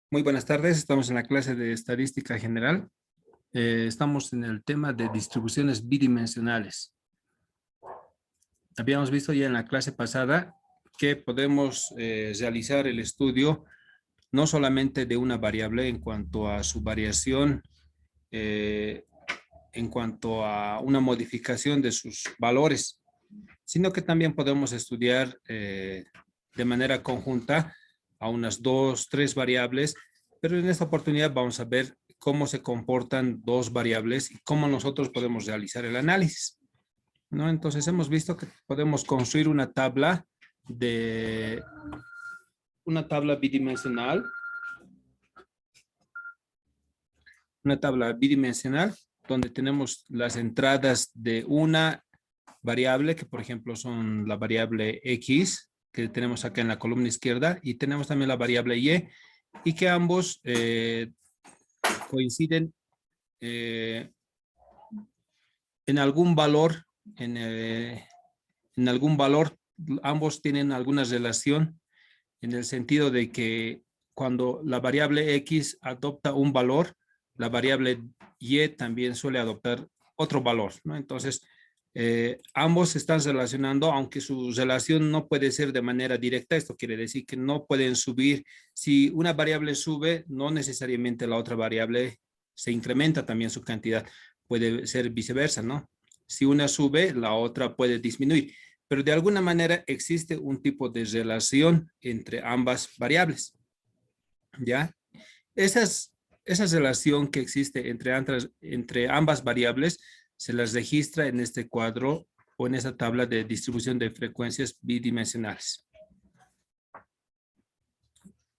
Muy buenas tardes, estamos en la clase de estadística general. Estamos en el tema de distribuciones bidimensionales. Habíamos visto ya en la clase pasada que podemos realizar el estudio no solamente de una variable en cuanto a su variación, eh, en cuanto a una modificación de sus valores, sino que también podemos estudiar de manera conjunta a unas dos, tres variables, pero en esta oportunidad vamos a ver cómo se comportan dos variables y cómo nosotros podemos realizar el análisis, ¿no? Entonces hemos visto que podemos construir una tabla bidimensional, donde tenemos las entradas de una variable, que por ejemplo son la variable X, que tenemos acá en la columna izquierda, y tenemos también la variable y que ambos coinciden eh, en algún valor, en algún valor, ambos tienen alguna relación en el sentido de que cuando la variable X adopta un valor, la variable Y también suele adoptar otro valor, ¿no? Entonces, ambos se están relacionando, aunque su relación no puede ser de manera directa. Esto quiere decir que no pueden subir. Si una variable sube, no necesariamente la otra variable se incrementa también su cantidad. Puede ser viceversa, ¿no? Si una sube, la otra puede disminuir. Pero de alguna manera existe un tipo de relación entre ambas variables, ¿ya? Esa relación que existe entre ambas variables se las registra en este cuadro o en esta tabla de distribución de frecuencias bidimensionales.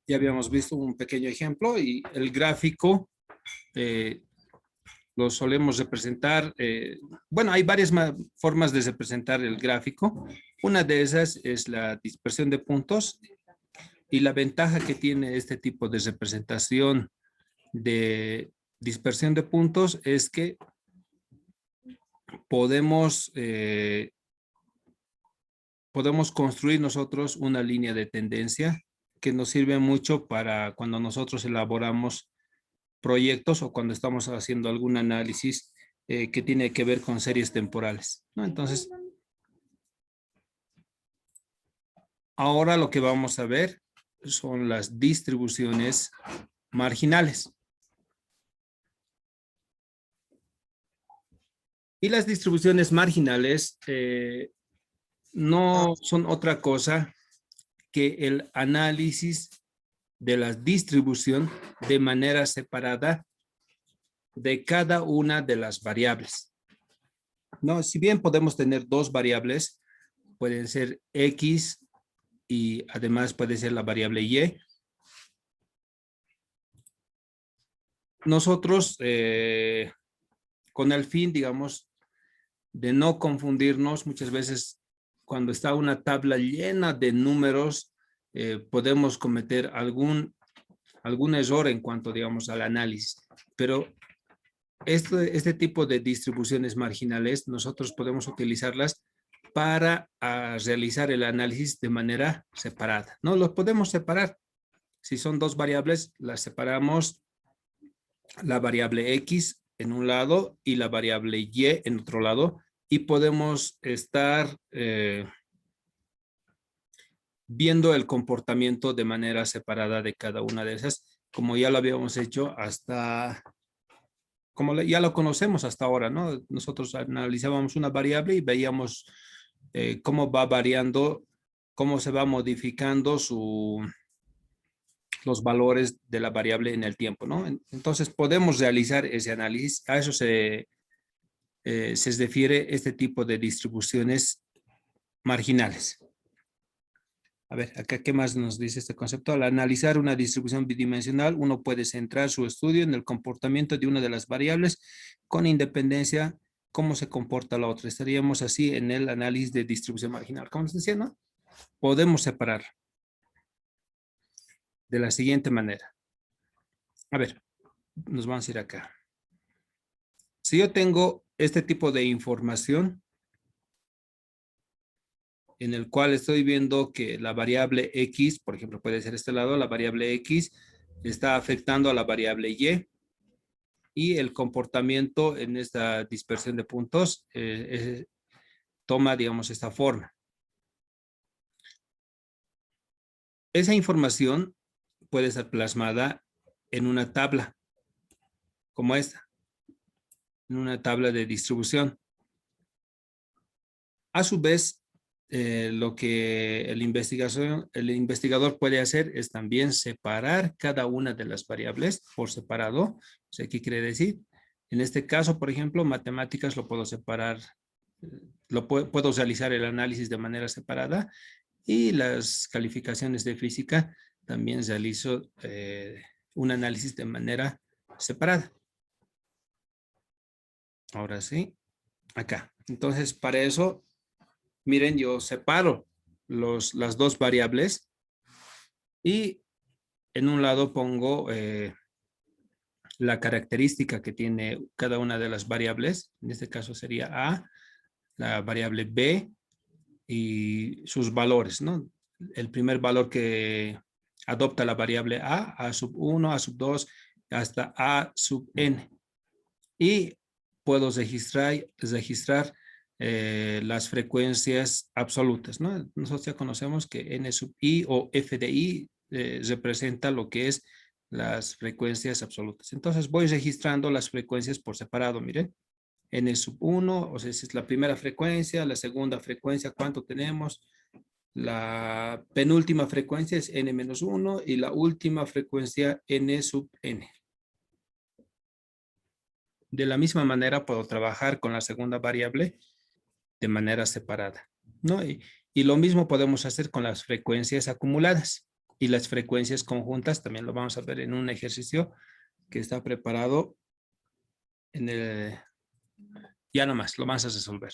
Ya habíamos visto un pequeño ejemplo y el gráfico lo solemos representar. Bueno, hay varias formas de representar el gráfico. Una de esas es la dispersión de puntos, y la ventaja que tiene este tipo de representación de dispersión de puntos es que podemos construir nosotros una línea de tendencia que nos sirve mucho para cuando nosotros elaboramos proyectos o cuando estamos haciendo algún análisis que tiene que ver con series temporales, ¿no? Entonces, ahora lo que vamos a ver son las distribuciones marginales. Y las distribuciones marginales no son otra cosa que el análisis de la distribución de manera separada de cada una de las variables, ¿no? Si bien podemos tener dos variables, pueden ser X y además puede ser la variable Y. Nosotros, con el fin, digamos, de no confundirnos, muchas veces cuando está una tabla llena de números, podemos cometer algún error en cuanto, digamos, al análisis. Pero este tipo de distribuciones marginales, nosotros podemos utilizarlas para realizar el análisis de manera separada, ¿no? Los podemos separar. Si son dos variables, las separamos, la variable X en un lado y la variable Y en otro lado, y podemos estar viendo el comportamiento de manera separada de cada una de esas, como ya lo habíamos hecho como ya lo conocemos hasta ahora, ¿no? Nosotros analizábamos una variable y veíamos cómo va variando, cómo se va modificando los valores de la variable en el tiempo, ¿no? Entonces podemos realizar ese análisis. A eso se refiere este tipo de distribuciones marginales. A ver, acá, ¿qué más nos dice este concepto? Al analizar una distribución bidimensional, uno puede centrar su estudio en el comportamiento de una de las variables con independencia cómo se comporta la otra. Estaríamos así en el análisis de distribución marginal. Como les decía, ¿no? Podemos separar de la siguiente manera. A ver, nos vamos a ir acá. Si yo tengo este tipo de información en el cual estoy viendo que la variable X, por ejemplo, puede ser este lado, la variable X está afectando a la variable y el comportamiento en esta dispersión de puntos toma, digamos, esta forma. Esa información puede ser plasmada en una tabla como esta, en una tabla de distribución. A su vez, lo que el investigador puede hacer es también separar cada una de las variables por separado. O sea, ¿qué quiere decir? En este caso, por ejemplo, matemáticas lo puedo separar, puedo realizar el análisis de manera separada y las calificaciones de física también realizo un análisis de manera separada. Ahora sí, acá. Entonces, para eso, miren, yo separo las dos variables y en un lado pongo la característica que tiene cada una de las variables. En este caso sería A, la variable B y sus valores, ¿no? El primer valor que adopta la variable A sub 1, A sub 2, hasta A sub n. Y puedo registrar las frecuencias absolutas, ¿no? Nosotros ya conocemos que n sub i o f de i representa lo que es las frecuencias absolutas. Entonces voy registrando las frecuencias por separado, miren. N sub 1, o sea, esa es la primera frecuencia, la segunda frecuencia, ¿cuánto tenemos? La penúltima frecuencia es n menos 1 y la última frecuencia n sub n. De la misma manera puedo trabajar con la segunda variable de manera separada, ¿no? Y lo mismo podemos hacer con las frecuencias acumuladas y las frecuencias conjuntas, también lo vamos a ver en un ejercicio que está preparado en el... Ya nomás, lo vamos a resolver.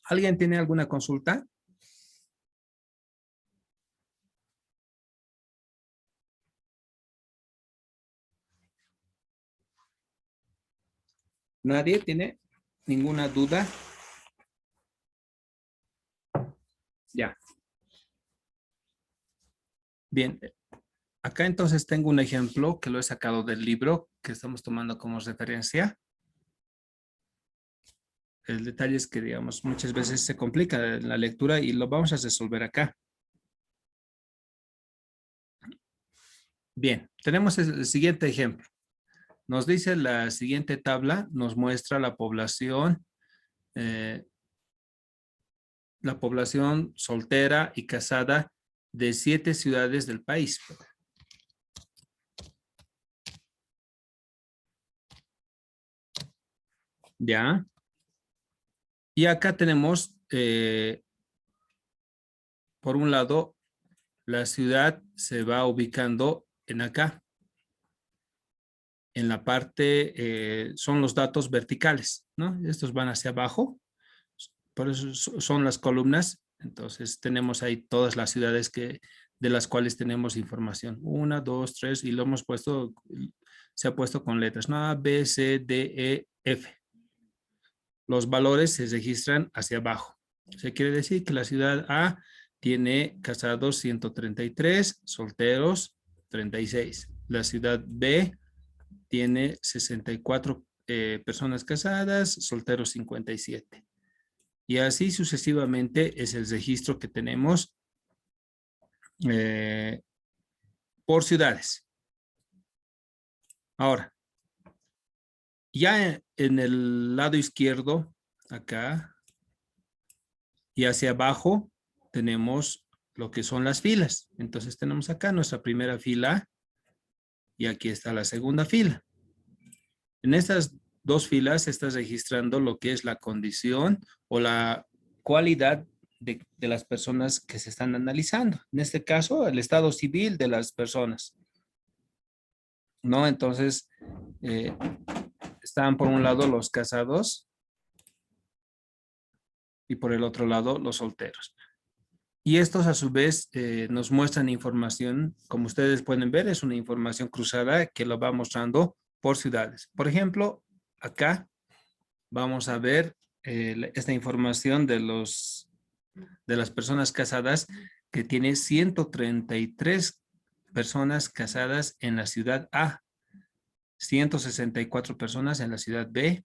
¿Alguien tiene alguna consulta? ¿Nadie tiene ninguna duda? Ya. Bien. Acá entonces tengo un ejemplo que lo he sacado del libro que estamos tomando como referencia. El detalle es que, digamos, muchas veces se complica la lectura y lo vamos a resolver acá. Bien, tenemos el siguiente ejemplo. Nos dice la siguiente tabla, nos muestra la población soltera y casada de 7 ciudades del país. ¿Ya? Y acá tenemos, por un lado, la ciudad se va ubicando en acá. En la parte, son los datos verticales, ¿no? Estos van hacia abajo. Por eso son las columnas. Entonces tenemos ahí todas las ciudades de las cuales tenemos información. 1, 2, 3 y lo hemos puesto, se ha puesto con letras, ¿no? A, B, C, D, E, F. Los valores se registran hacia abajo. Se quiere decir que la ciudad A tiene casados 133, solteros 36. La ciudad B tiene 64 personas casadas, solteros 57. Y así sucesivamente es el registro que tenemos por ciudades. Ahora, ya en el lado izquierdo, acá, y hacia abajo, tenemos lo que son las filas. Entonces tenemos acá nuestra primera fila y aquí está la segunda fila. En estas dos filas se está registrando lo que es la condición o la cualidad de las personas que se están analizando. En este caso, el estado civil de las personas. ¿No? Entonces, están por un lado los casados y por el otro lado los solteros. Y estos a su vez nos muestran información, como ustedes pueden ver, es una información cruzada que lo va mostrando por ciudades. Por ejemplo, acá vamos a ver esta información de las personas casadas que tiene 133 personas casadas en la ciudad A, 164 personas en la ciudad B,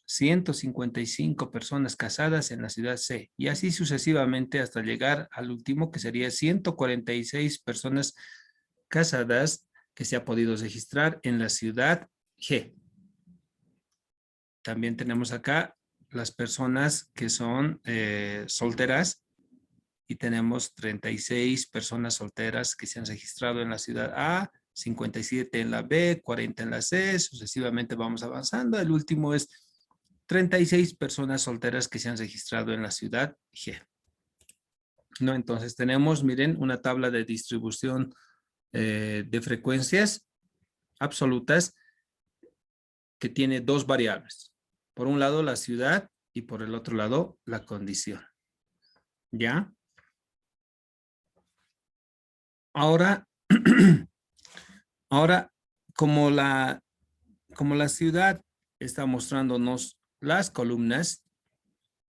155 personas casadas en la ciudad C, y así sucesivamente hasta llegar al último, que sería 146 personas casadas que se ha podido registrar en la ciudad G. También tenemos acá las personas que son solteras, y tenemos 36 personas solteras que se han registrado en la ciudad A, 57 en la B, 40 en la C, sucesivamente vamos avanzando. El último es 36 personas solteras que se han registrado en la ciudad G. ¿No? Entonces tenemos, miren, una tabla de distribución de frecuencias absolutas que tiene dos variables. Por un lado la ciudad y por el otro lado la condición. ¿Ya? Ahora, ahora como la ciudad está mostrándonos las columnas,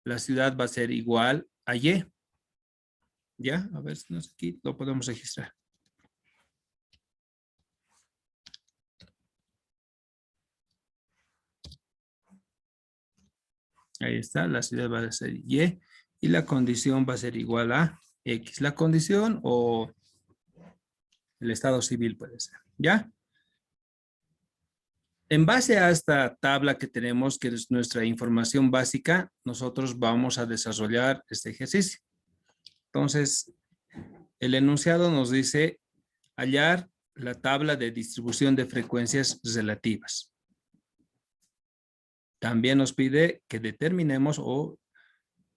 la ciudad va a ser igual a Y. ¿Ya? A ver si aquí lo podemos registrar. Ahí está, la ciudad va a ser Y y la condición va a ser igual a X. La condición o el estado civil puede ser. ¿Ya? En base a esta tabla que tenemos, que es nuestra información básica, nosotros vamos a desarrollar este ejercicio. Entonces, el enunciado nos dice hallar la tabla de distribución de frecuencias relativas. También nos pide que determinemos o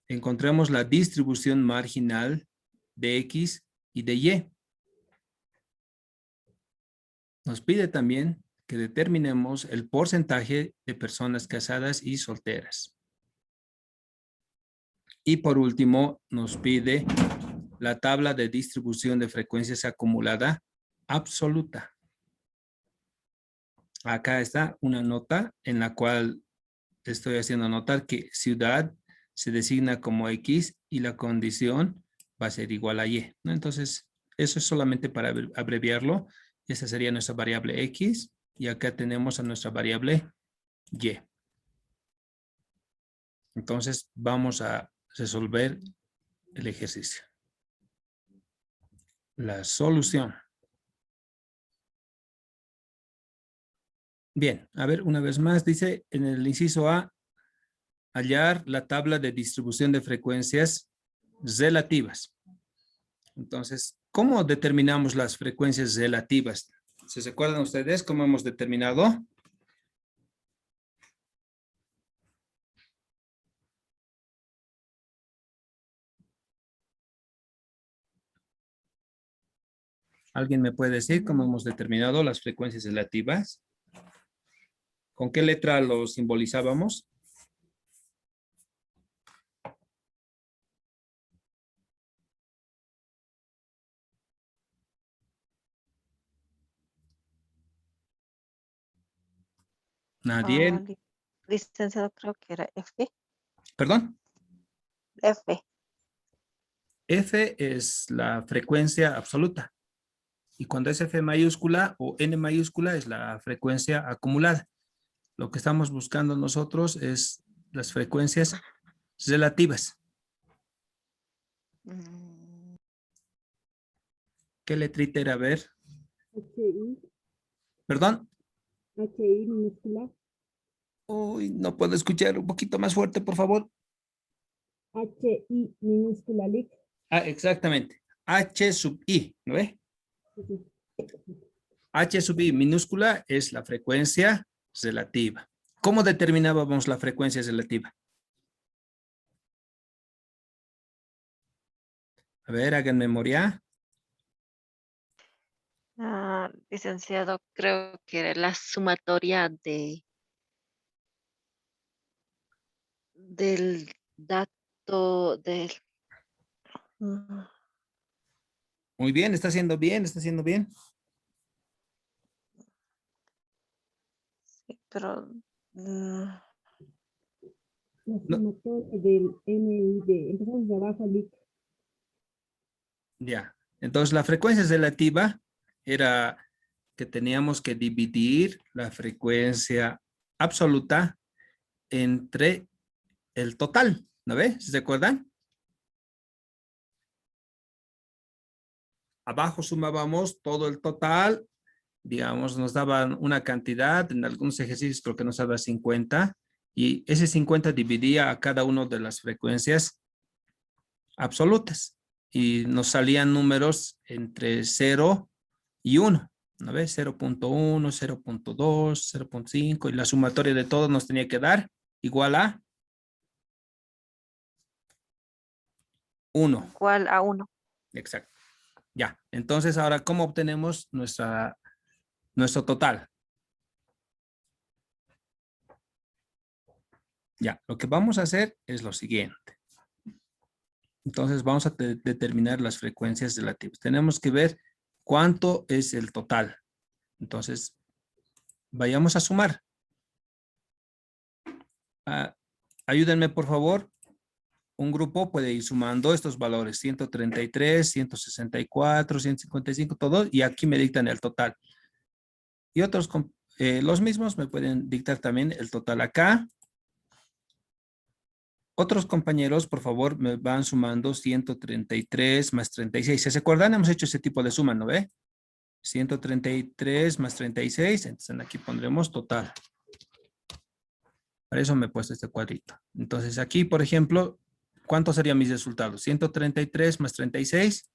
encontremos la distribución marginal de X y de Y. Nos pide también que determinemos el porcentaje de personas casadas y solteras. Y por último, nos pide la tabla de distribución de frecuencias acumulada absoluta. Acá está una nota en la cual estoy haciendo notar que ciudad se designa como X y la condición va a ser igual a Y, ¿no? Entonces, eso es solamente para abreviarlo. Esa sería nuestra variable X y acá tenemos a nuestra variable Y. Entonces, vamos a resolver el ejercicio. La solución. Bien, a ver, una vez más, dice en el inciso A, hallar la tabla de distribución de frecuencias relativas. Entonces, ¿cómo determinamos las frecuencias relativas? ¿Se recuerdan ustedes cómo hemos determinado? ¿Alguien me puede decir cómo hemos determinado las frecuencias relativas? ¿Con qué letra lo simbolizábamos? Nadie. Licenciado, creo que era F. ¿Perdón? F. F es la frecuencia absoluta. Y cuando es F mayúscula o N mayúscula es la frecuencia acumulada. Lo que estamos buscando nosotros es las frecuencias relativas. ¿Qué letrita era? A ver. HI. ¿Perdón? HI minúscula. Uy, no puedo escuchar. Un poquito más fuerte, por favor. HI minúscula LIC. Ah, exactamente. H sub I, ¿no ve? H sub I minúscula es la frecuencia relativa. ¿Cómo determinábamos la frecuencia relativa? A ver, hagan memoria. Licenciado, creo que era la sumatoria del dato del... Muy bien, está haciendo bien, está haciendo bien. Sí, pero... La sumatoria del NID. Empezamos de abajo LIC. Ya. Entonces, la frecuencia relativa era que teníamos que dividir la frecuencia absoluta entre el total, ¿no ve? ¿Se acuerdan? Abajo sumábamos todo el total, digamos, nos daban una cantidad, en algunos ejercicios creo que nos daba 50, y ese 50 dividía a cada una de las frecuencias absolutas, y nos salían números entre 0 y 1, ¿no ves? 0.1, 0.2, 0.5, y la sumatoria de todos nos tenía que dar igual a 1. Igual a 1. Exacto. Ya, entonces ahora, ¿cómo obtenemos nuestro total? Ya, lo que vamos a hacer es lo siguiente. Entonces vamos a determinar las frecuencias relativas. Tenemos que ver cuánto es el total. Entonces, vayamos a sumar. Ayúdenme, por favor. Un grupo puede ir sumando estos valores, 133, 164, 155, todo, y aquí me dictan el total. Y otros, los mismos me pueden dictar también el total acá. Otros compañeros, por favor, me van sumando 133 más 36. ¿Se acuerdan? Hemos hecho ese tipo de suma, ¿no ve? 133 más 36. Entonces aquí pondremos total. Para eso me he puesto este cuadrito. Entonces aquí, por ejemplo, ¿cuántos serían mis resultados? 133 más 36.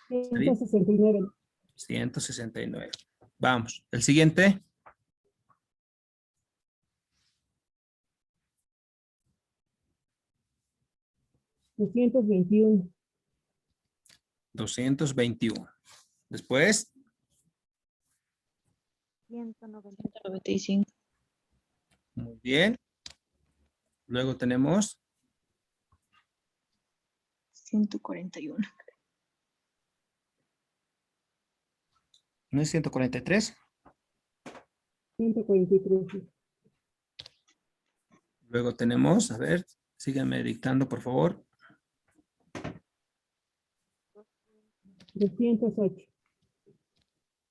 169. 169. Vamos. El siguiente. 221. 221. Después, 195. muy bien. Luego tenemos 141. ¿no es 143? 143. Luego tenemos, a ver, síganme dictando, por favor. 208.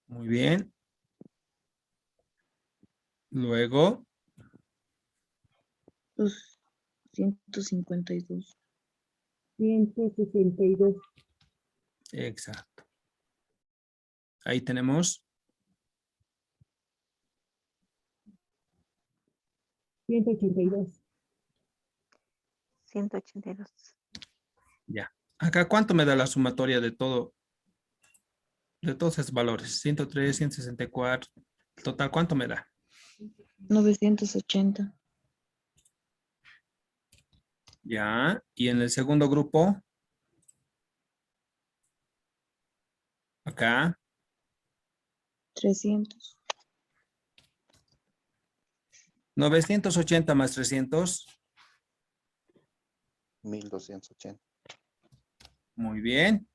Muy bien. Luego, 152. 162. exacto. Ahí tenemos 182. 182. ya. Acá, ¿cuánto me da la sumatoria de todo? De todos esos valores. 103, 164. Total, ¿cuánto me da? 980. Ya. Y en el segundo grupo, acá, 300. 980 más 300. 1280. Muy bien.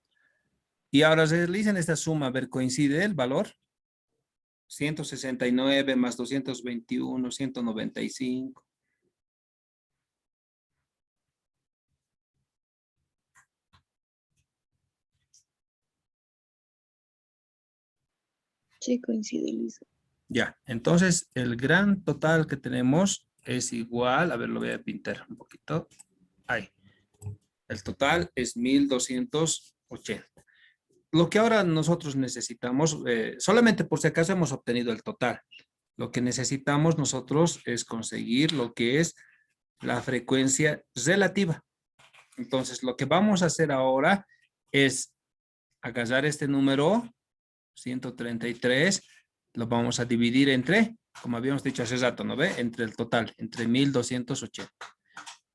Y ahora realicen esta suma, a ver, ¿coincide el valor? 169 más 221, 195. Sí, coincide, Lisa. Ya, entonces el gran total que tenemos es igual, a ver, lo voy a pintar un poquito. Ahí. El total es 1280. Lo que ahora nosotros necesitamos, solamente por si acaso hemos obtenido el total. Lo que necesitamos nosotros es conseguir lo que es la frecuencia relativa. Entonces, lo que vamos a hacer ahora es agarrar este número, 133, lo vamos a dividir entre, como habíamos dicho hace rato, ¿no ve? Entre el total, entre 1280.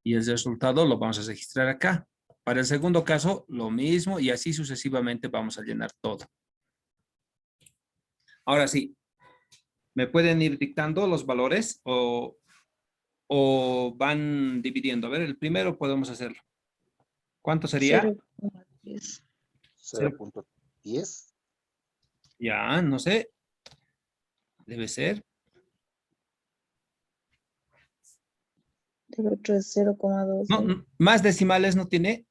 Y el resultado lo vamos a registrar acá. Para el segundo caso, lo mismo, y así sucesivamente vamos a llenar todo. Ahora sí, ¿me pueden ir dictando los valores o van dividiendo? A ver, el primero podemos hacerlo. ¿Cuánto sería? 0,10. 0.10. Ya, no sé. Debe ser. El otro es 0,2. No, más decimales no tiene.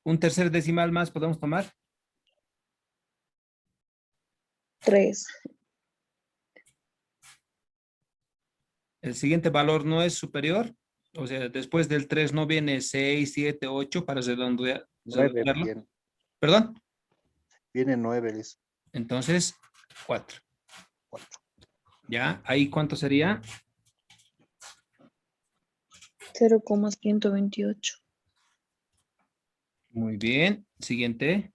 Un tercer decimal más podemos tomar. 3. El siguiente valor no es superior. O sea, después del 3 no viene 6, 7, 8 para 9 redondearlo. viene. ¿Perdón? Viene 9, listo. Entonces, 4. 4. ¿Ya? ¿Ahí cuánto sería? 0,128. Muy bien. Siguiente.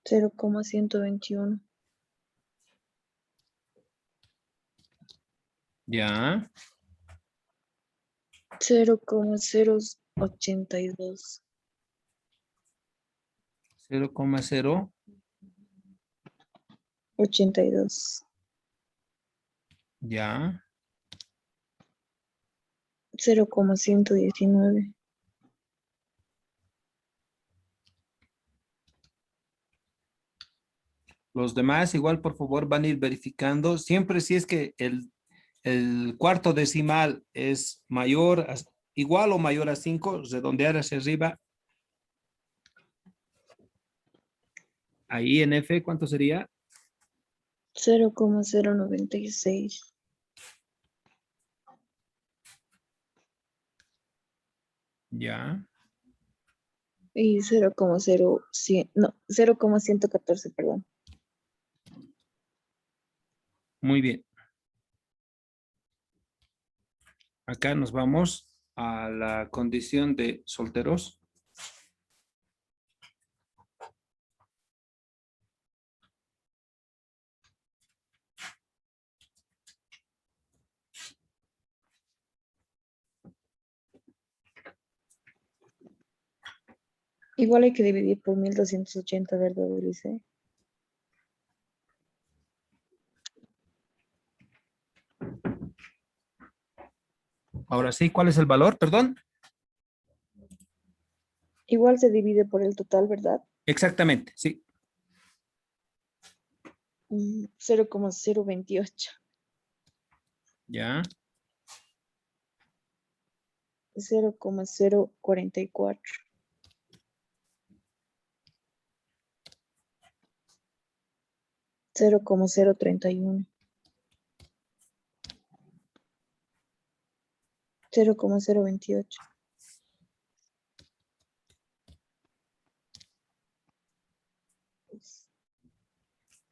0,121. Ya. 0,082. 0,0. 82. Ya. 0,119. Los demás igual, por favor, van a ir verificando. Siempre si es que el cuarto decimal es mayor, igual o mayor a 5, redondear hacia arriba. Ahí en F, ¿cuánto sería? 0,096. Ya. Y 0,114, perdón. Muy bien. Acá nos vamos a la condición de solteros. Igual hay que dividir por 1280, ¿verdad, Ulises? Ahora sí, ¿cuál es el valor? Perdón. Igual se divide por el total, ¿verdad? Exactamente, sí. 0,028. Ya. 0,044. 0,031. 0,028.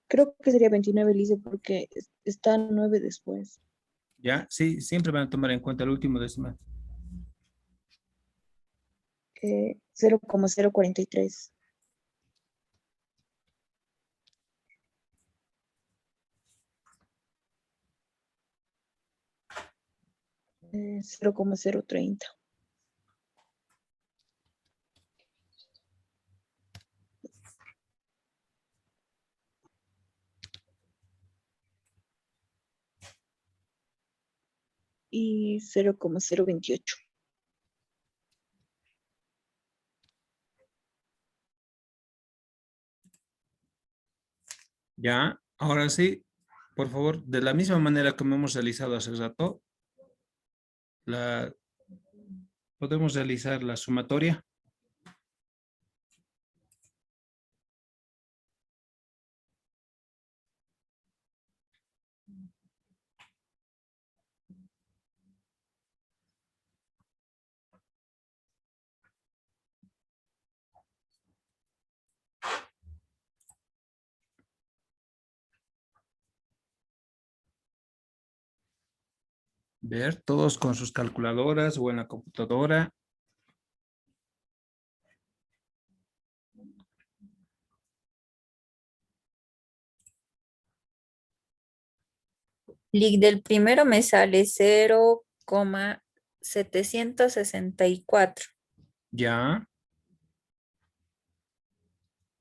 Creo que sería 29, Lice, porque está 9 después. Ya, sí, siempre van a tomar en cuenta el último decimal. 0,043. 0,030. Y 0,028. Ya, ahora sí, por favor, de la misma manera como hemos realizado hace rato, podemos realizar la sumatoria. Ver, todos con sus calculadoras o en la computadora. Lic del primero me sale 0,764. Ya.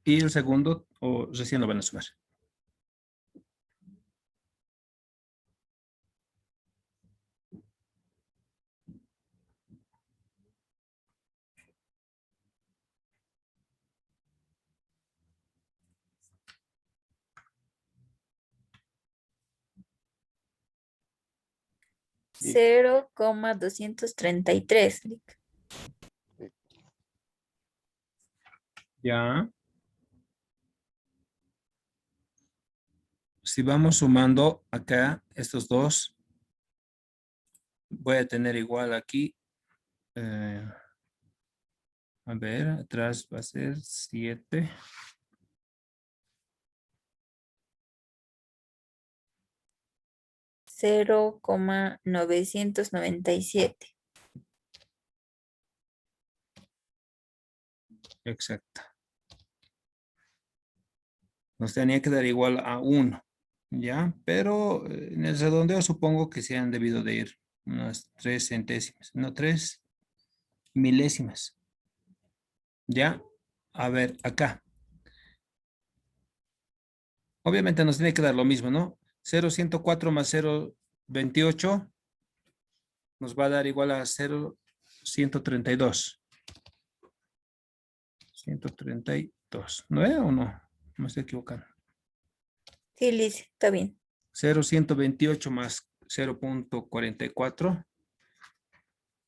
Y el segundo, o recién lo van a sumar. Sí. 0,233. Lic. 0,233. Sí. 0,233. Ya. Si vamos sumando acá estos dos, voy a tener igual aquí. A ver, atrás va a ser 7. $0,997. Exacto. Nos tenía que dar igual a 1, ¿ya? Pero en el redondeo supongo que se han debido de ir unas 3 centésimas, no 3 milésimas. ¿Ya? A ver, acá. Obviamente nos tiene que dar lo mismo, ¿no? 0,104 más 0,28 nos va a dar igual a 0,132. 132. ¿No es o no? Me estoy equivocando. Sí, Lice, está bien. 0,128 más 0,44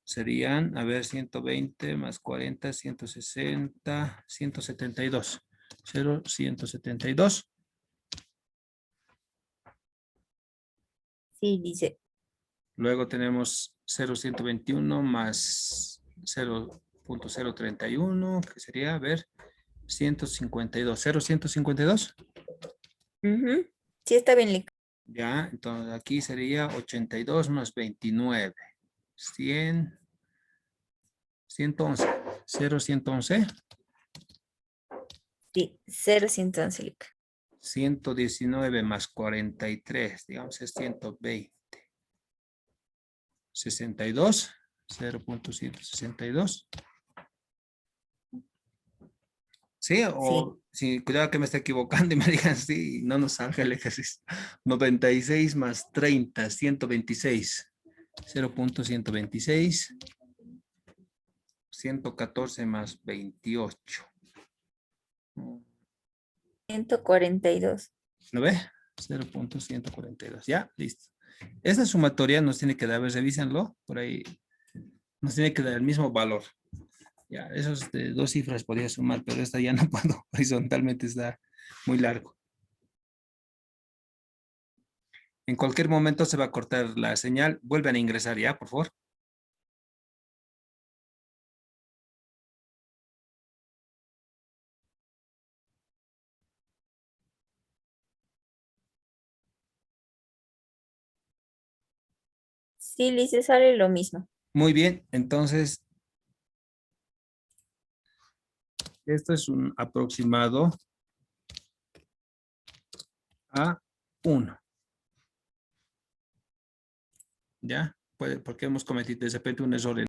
serían, a ver, 120 más 40, 160, 172. 0,172. Sí, Lice. Luego tenemos 0,121 más 0,031, que sería, a ver, 152. 0,152. Ujú. Sí, está bien, Lice. Ya, entonces aquí sería 82 más 29. 100, 111. 0,111. Sí, 0,111, Lice. 119 más 43, digamos es 120. 62, 0,162. Sí, o sí, cuidado que me esté equivocando y me digan sí, no nos salga el ejercicio. 96 más 30, 126. 0,126. 114 más 28. 142. ¿Lo ve? 0,142. Ya, listo. Esta sumatoria nos tiene que dar, a ver, revísenlo, por ahí nos tiene que dar el mismo valor. Ya, esos de 2 cifras podría sumar, pero esta ya no puedo, horizontalmente está muy largo. En cualquier momento se va a cortar la señal. Vuelven a ingresar ya, por favor. Sí, Lice, sale lo mismo. Muy bien, entonces, esto es un aproximado a 1. ¿Ya? Porque hemos cometido de repente un error en